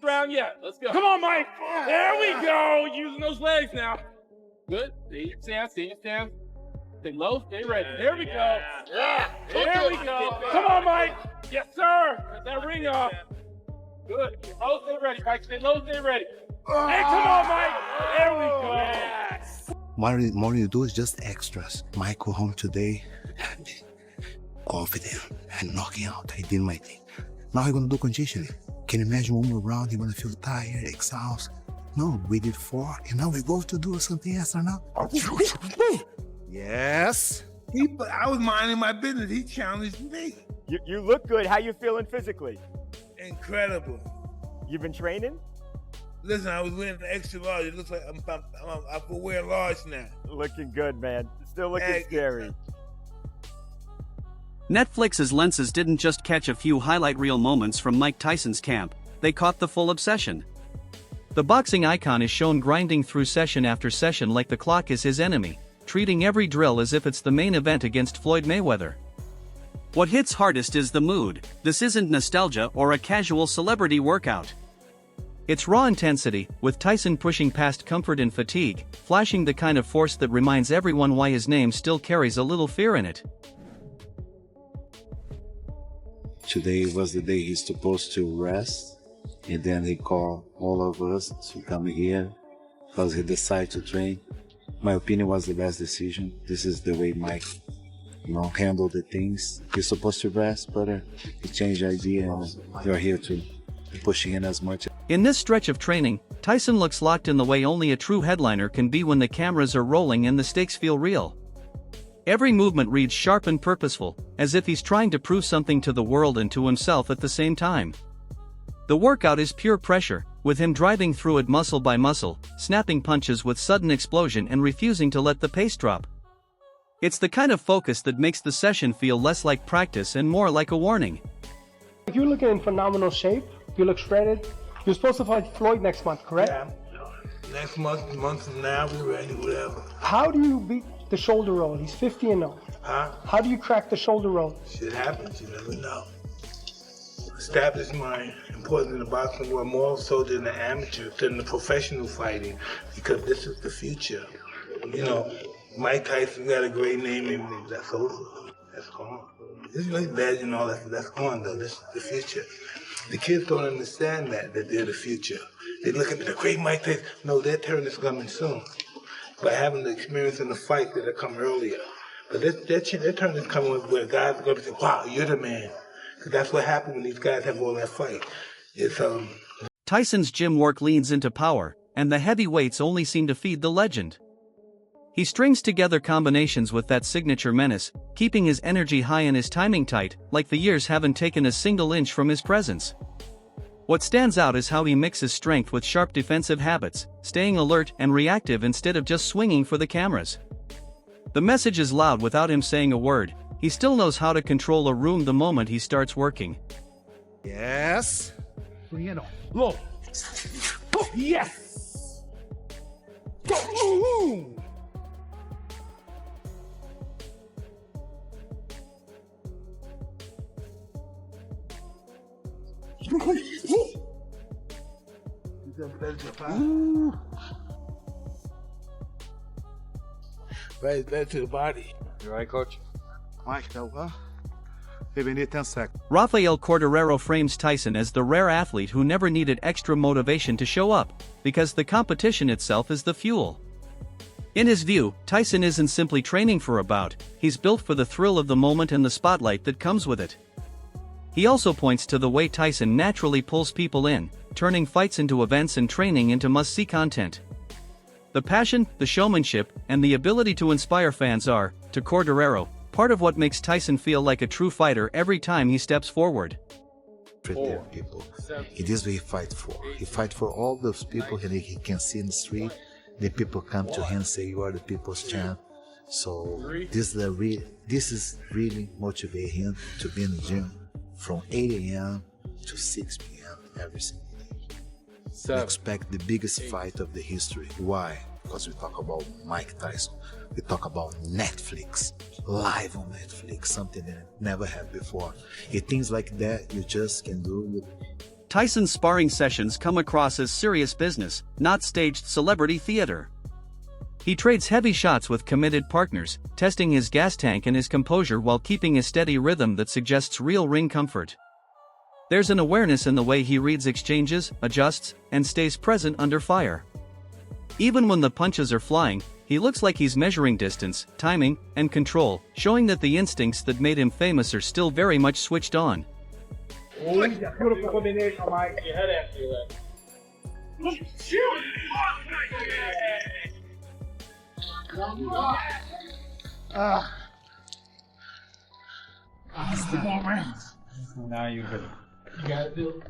round yet. Let's go. Come on, Mike. There we go. Using those legs now. Good. Stay your stance. Stay your stance. Stay low. Stay ready. There we go. Yeah. There we go. Come on, Mike. Yes, sir. Cut that ring off. Good. Stay low. Stay ready, Mike. Stay low. Stay ready. Hey, come on, Mike. There we go. Yes. More you do is just extras. Michael home today, confident and knocking out. I did my thing. Now he's gonna do conditioning. Can you imagine one more round? He's gonna feel tired, exhausted. No, we did 4, and now we go to do something extra now. Yes. I was minding my business. He challenged me. You look good. How you feeling physically? Incredible. You've been training? Listen, I was wearing an extra large. It looks like I could wear large now. Looking good, man. Still looking scary. Netflix's lenses didn't just catch a few highlight reel moments from Mike Tyson's camp, they caught the full obsession. The boxing icon is shown grinding through session after session like the clock is his enemy, treating every drill as if it's the main event against Floyd Mayweather. What hits hardest is the mood. This isn't nostalgia or a casual celebrity workout. It's raw intensity, with Tyson pushing past comfort and fatigue, flashing the kind of force that reminds everyone why his name still carries a little fear in it. Today was the day he's supposed to rest, and then he called all of us to come here because he decided to train. My opinion was the best decision. This is the way Mike, handled the things. He's supposed to rest, but he changed the idea, and you're here to push in as much. In this stretch of training, Tyson looks locked in the way only a true headliner can be when the cameras are rolling and the stakes feel real. Every movement reads sharp and purposeful, as if he's trying to prove something to the world and to himself at the same time. The workout is pure pressure, with him driving through it muscle by muscle, snapping punches with sudden explosion and refusing to let the pace drop. It's the kind of focus that makes the session feel less like practice and more like a warning. If you're looking in phenomenal shape, you look shredded, you're supposed to fight Floyd next month, correct? Yeah. Next month from now, we're ready, whatever. How do you beat the shoulder roll? He's 50-0. Huh? How do you crack the shoulder roll? Shit happens, you never know. Established my importance in the boxing world more so than the amateur, than the professional fighting, because this is the future. Mike Tyson got a great name, and that's over. That's gone. It's really bad, all that's gone though. This is the future. The kids don't understand that they're the future. They look at the great Mike Tyson. No, their turn is coming soon. By having the experience in the fight that come earlier. But their turn is coming where guys are going to say, wow, you're the man. Because that's what happens when these guys have all that fight. Tyson's gym work leans into power, and the heavy weights only seem to feed the legend. He strings together combinations with that signature menace, keeping his energy high and his timing tight, like the years haven't taken a single inch from his presence. What stands out is how he mixes strength with sharp defensive habits, staying alert and reactive instead of just swinging for the cameras. The message is loud without him saying a word. He still knows how to control a room the moment he starts working. Yes. Look. Oh, yes. Go. Right, back to the body. You all right, Coach? Mike, hey, we need 10 seconds. Rafael Corderero frames Tyson as the rare athlete who never needed extra motivation to show up, because the competition itself is the fuel. In his view, Tyson isn't simply training for a bout, he's built for the thrill of the moment and the spotlight that comes with it. He also points to the way Tyson naturally pulls people in, turning fights into events and training into must-see content. The passion, the showmanship, and the ability to inspire fans are, to Corderero, part of what makes Tyson feel like a true fighter every time he steps forward. People. It is what he fights for. He fights for all those people he can see in the street. The people come to him and say, you are the people's champ. So this is really motivate him to be in the gym from 8 a.m. to 6 p.m. every single day. We expect the biggest fight of the history. Why? Because we talk about Mike Tyson. We talk about Netflix, live on Netflix, something that I never had before. Things like that you just can do with Tyson's sparring sessions come across as serious business, not staged celebrity theater. He trades heavy shots with committed partners, testing his gas tank and his composure while keeping a steady rhythm that suggests real ring comfort. There's an awareness in the way he reads exchanges, adjusts, and stays present under fire. Even when the punches are flying, he looks like he's measuring distance, timing, and control, showing that the instincts that made him famous are still very much switched on. Beautiful combination, Mike. Your head after you left. Shoot! Now you're good. You got it, Bill?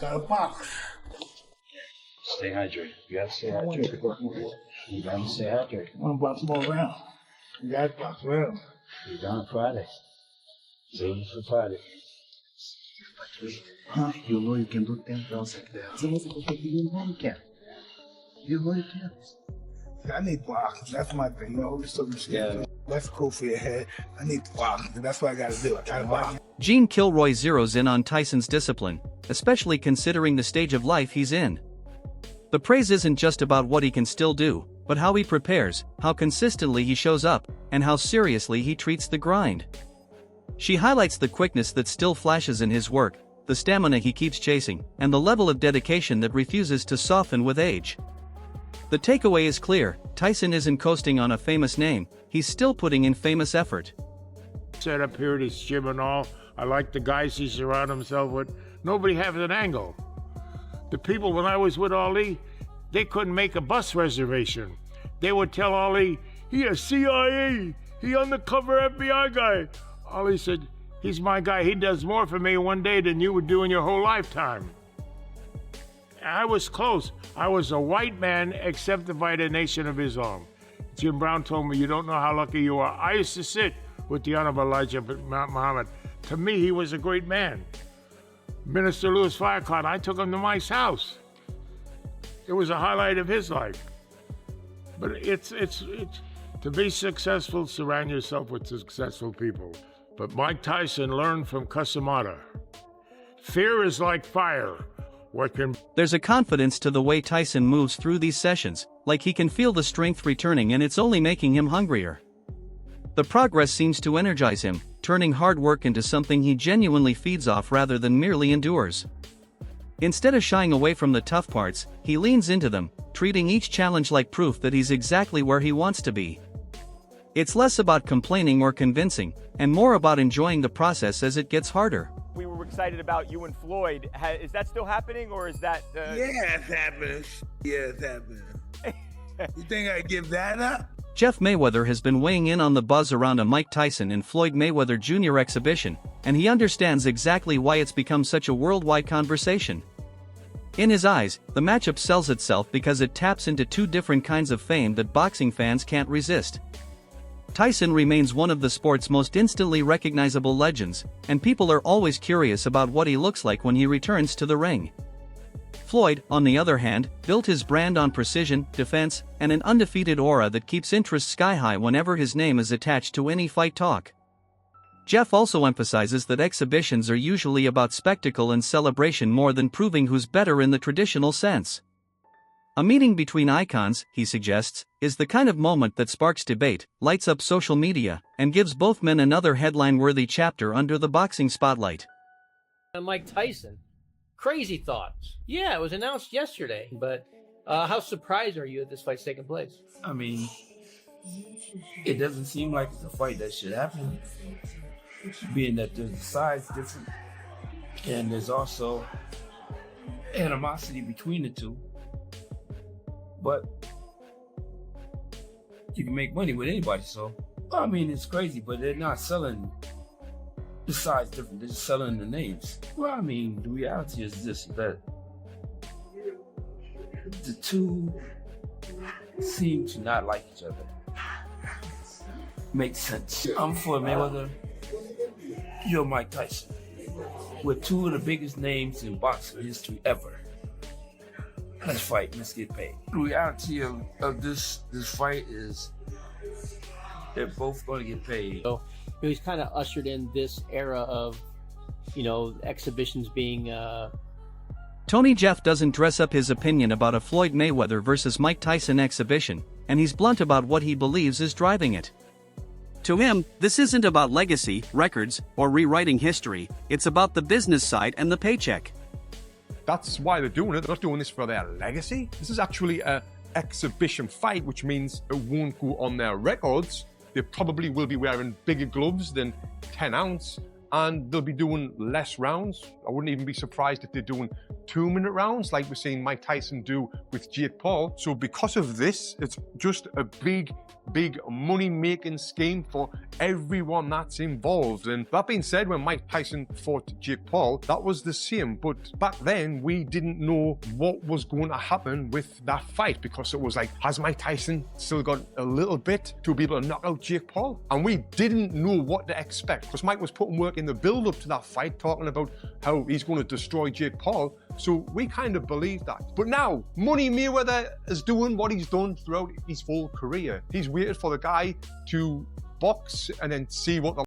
Got a box. Stay hydrated. You gotta stay hydrated. You gotta stay hydrated. I want to box more around. You got to box around. You're done Friday. Save it for Friday. Huh? You know you can do 10 rounds like that. So what's it going you know you can. You know you can. I need box. That's my thing. You know, so Yeah. that's cool for your head. I need box. That's what I got to do. I got to box. Gene Kilroy zeroes in on Tyson's discipline, especially considering the stage of life he's in. The praise isn't just about what he can still do, but how he prepares, how consistently he shows up, and how seriously he treats the grind. She highlights the quickness that still flashes in his work, the stamina he keeps chasing, and the level of dedication that refuses to soften with age. The takeaway is clear: Tyson isn't coasting on a famous name, he's still putting in famous effort. Set up here at his gym and all. I like the guys he surrounds himself with. Nobody has an angle. The people, when I was with Ali, they couldn't make a bus reservation. They would tell Ali, he a CIA, he undercover FBI guy. Ali said, he's my guy, he does more for me one day than you would do in your whole lifetime. I was close. I was a white man accepted by the Nation of Islam. Jim Brown told me, you don't know how lucky you are. I used to sit with the Honorable Elijah Muhammad. To me, he was a great man. Minister Louis Farrakhan, I took him to Mike's house. It was a highlight of his life. But it's to be successful, surround yourself with successful people. But Mike Tyson learned from Casamata. Fear is like fire. There's a confidence to the way Tyson moves through these sessions, like he can feel the strength returning and it's only making him hungrier. The progress seems to energize him, turning hard work into something he genuinely feeds off rather than merely endures. Instead of shying away from the tough parts, he leans into them, treating each challenge like proof that he's exactly where he wants to be. It's less about complaining or convincing, and more about enjoying the process as it gets harder. We were excited about you and Floyd. Is that still happening, or is that... Yeah, it's happening. Yeah, it's happening. You think I give that up? Jeff Mayweather has been weighing in on the buzz around a Mike Tyson and Floyd Mayweather Jr. exhibition, and he understands exactly why it's become such a worldwide conversation. In his eyes, the matchup sells itself because it taps into two different kinds of fame that boxing fans can't resist. Tyson remains one of the sport's most instantly recognizable legends, and people are always curious about what he looks like when he returns to the ring. Floyd, on the other hand, built his brand on precision, defense, and an undefeated aura that keeps interest sky-high whenever his name is attached to any fight talk. Jeff also emphasizes that exhibitions are usually about spectacle and celebration more than proving who's better in the traditional sense. A meeting between icons, he suggests, is the kind of moment that sparks debate, lights up social media, and gives both men another headline-worthy chapter under the boxing spotlight. Mike Tyson. Crazy thoughts. Yeah, it was announced yesterday, but how surprised are you that this fight's taking place? I mean, it doesn't seem like it's a fight that should happen, being that there's the size different, and there's also animosity between the two. But you can make money with anybody, so I mean, it's crazy, but they're not selling the size different, they're just selling the names. Well, I mean, the reality is this, that the two seem to not like each other. Makes sense. I'm for Mayweather, you're Mike Tyson. We're two of the biggest names in boxing history ever. Let's fight, let's get paid. The reality of this fight is They're both going to get paid. So he's kind of ushered in this era of, exhibitions being. Tony Jeff doesn't dress up his opinion about a Floyd Mayweather versus Mike Tyson exhibition, and he's blunt about what he believes is driving it. To him, this isn't about legacy, records, or rewriting history, it's about the business side and the paycheck. That's why they're doing it. They're not doing this for their legacy. This is actually an exhibition fight, which means it won't go on their records. They probably will be wearing bigger gloves than 10 ounce, and they'll be doing less rounds. I wouldn't even be surprised if they're doing 2-minute rounds like we're seeing Mike Tyson do with Jake Paul. So because of this, it's just a big money-making scheme for everyone that's involved. And that being said, when Mike Tyson fought Jake Paul, that was the same. But back then, we didn't know what was going to happen with that fight, because it was like, has Mike Tyson still got a little bit to be able to knock out Jake Paul? And we didn't know what to expect, because Mike was putting work in the build-up to that fight, talking about how he's going to destroy Jake Paul. So we kind of believed that. But now, Money Mayweather is doing what he's done throughout his full career. He's waited for the guy to box and then see what the